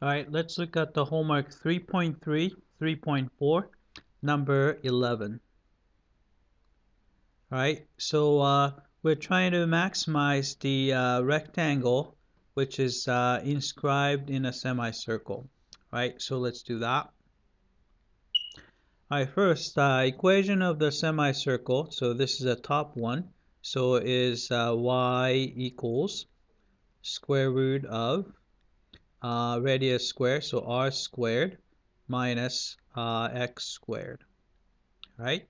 All right, let's look at the homework 3.3, 3.4, number 11. All right, so we're trying to maximize the rectangle, which is inscribed in a semicircle. All right, so let's do that. All right, first, equation of the semicircle. So this is a top one. So is y equals square root of radius squared, so r squared minus x squared, right?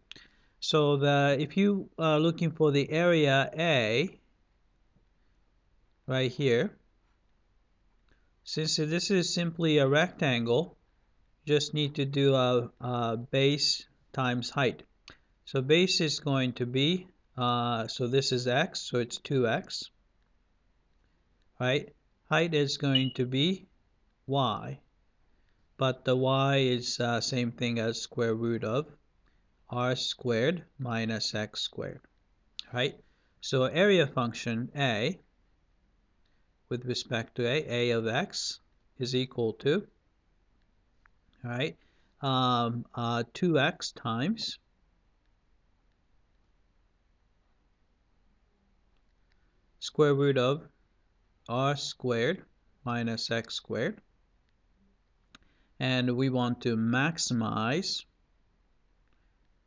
So if you are looking for the area A right here, since this is simply a rectangle, you just need to do a base times height. So base is going to be, so this is x, so it's 2x, right? Height is going to be y, but the y is same thing as square root of r squared minus x squared, right? So area function A with respect to A of x is equal to, all right, 2x times square root of r squared minus x squared. And we want to maximize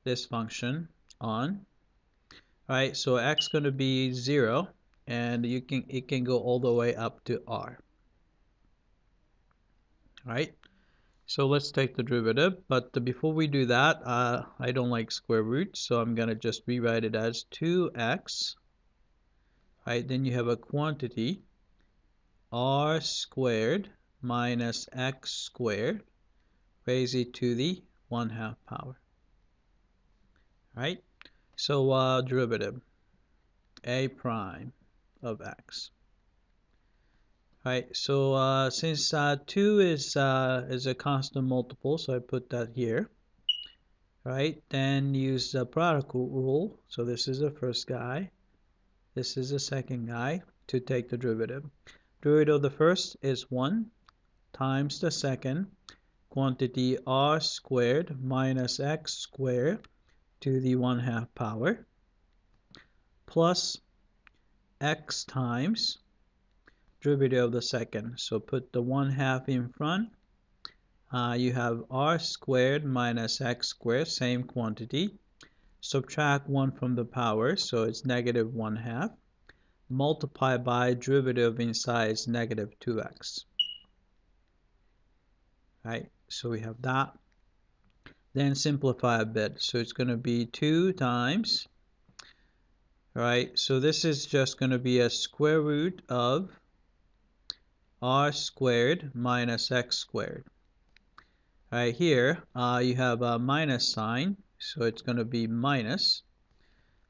this function on, right? So x going to be 0, and it can go all the way up to r, right? So let's take the derivative, but before we do that, I don't like square roots, so I'm gonna just rewrite it as 2x, right? Then you have a quantity r squared minus x squared raised to the 1/2 power, right? So derivative a prime of x. Right, so since 2 is a constant multiple, so I put that here. Right, then use the product rule. So this is the first guy, this is the second guy, to take the derivative. Derivative of the first is 1 times the second, quantity r squared minus x squared to the 1/2 power, plus x times derivative of the second. So put the 1/2 in front. You have r squared minus x squared, same quantity. Subtract 1 from the power, so it's negative 1/2. Multiply by derivative inside is negative 2x. Right, so we have that. Then simplify a bit. So it's going to be 2 times, right? So this is just going to be a square root of r squared minus x squared. Right here, you have a minus sign, so it's going to be minus,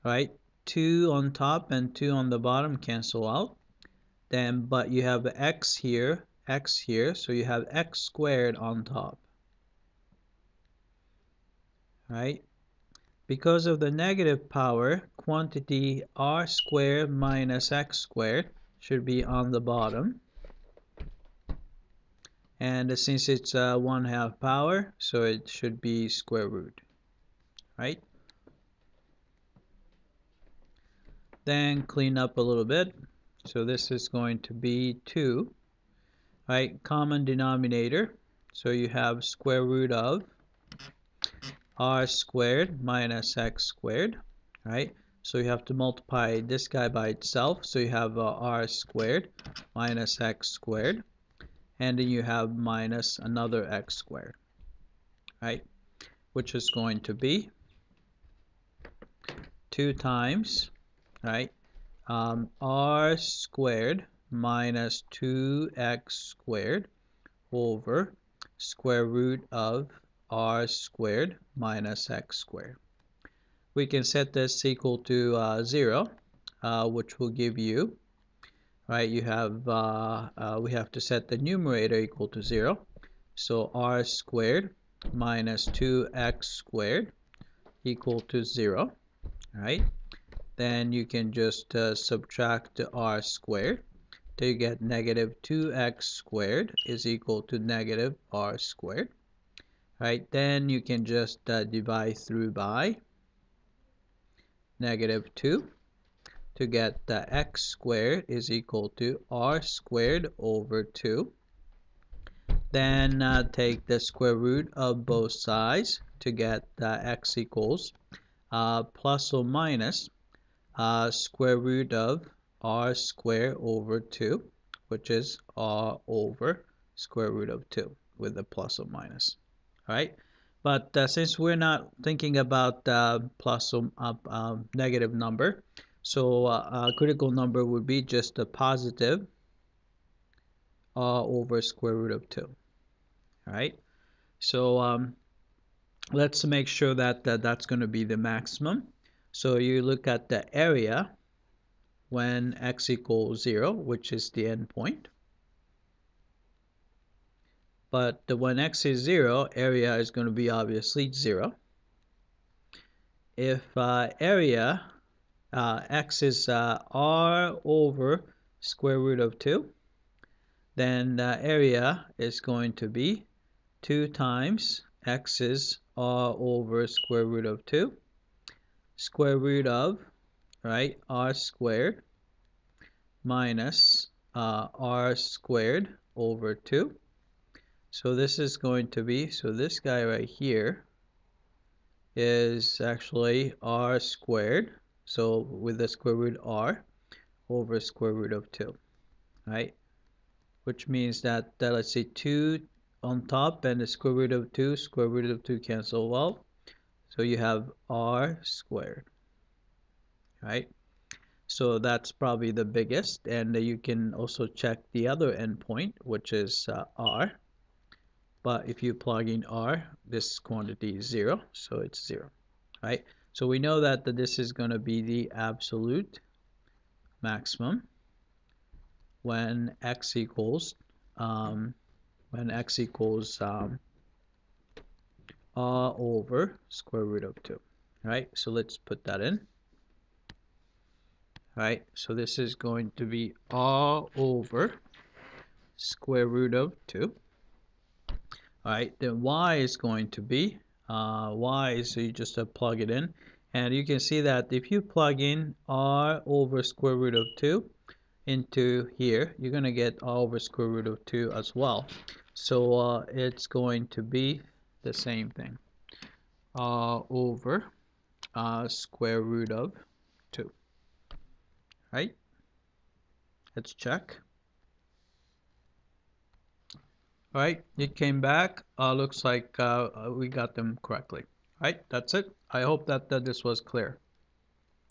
right? 2 on top and 2 on the bottom cancel out. Then, but you have x here, so you have x squared on top, right? Because of the negative power, quantity r squared minus x squared should be on the bottom. And since it's 1/2 power, so it should be square root, right? Then clean up a little bit. So this is going to be 2, right? Common denominator. So you have square root of r squared minus x squared, right? So you have to multiply this guy by itself. So you have r squared minus x squared. And then you have minus another x squared, right? Which is going to be 2 times, right? R squared minus 2x squared over square root of r squared minus x squared. We can set this equal to 0, which will give you, right, you have, we have to set the numerator equal to 0. So r squared minus 2x squared equal to 0, right? Then you can just subtract the r squared So you get negative 2x squared is equal to negative r squared. Right, then you can just divide through by negative 2 to get the x squared is equal to r squared over 2. Then take the square root of both sides to get x equals plus or minus square root of r squared over 2, which is r over square root of 2 with the plus or minus. All right, but since we're not thinking about plus or negative number, so a critical number would be just a positive r over square root of 2. All right, so let's make sure that that's going to be the maximum. So you look at the area when x equals 0, which is the endpoint. But when x is 0, area is going to be obviously 0. If area x is r over square root of 2, then the area is going to be 2 times x is r over square root of 2, square root of, right, r squared minus r squared over 2. So this is going to be, so this guy right here is actually r squared, so with the square root r over square root of 2, right? Which means that let's see, 2 on top and the square root of 2 cancel well. So you have r squared, right? So that's probably the biggest, and you can also check the other endpoint, which is r. But if you plug in r, this quantity is 0, so it's 0, right? So we know that this is going to be the absolute maximum when x equals r over square root of 2, right? So let's put that in. Right, so this is going to be r over square root of 2. Alright, then y is going to be y, so you just plug it in, and you can see that if you plug in r over square root of 2 into here, you're going to get r over square root of 2 as well. So it's going to be the same thing, r over square root of 2. Right, let's check. Alright, it came back. Looks like we got them correctly. Alright, that's it. I hope that this was clear.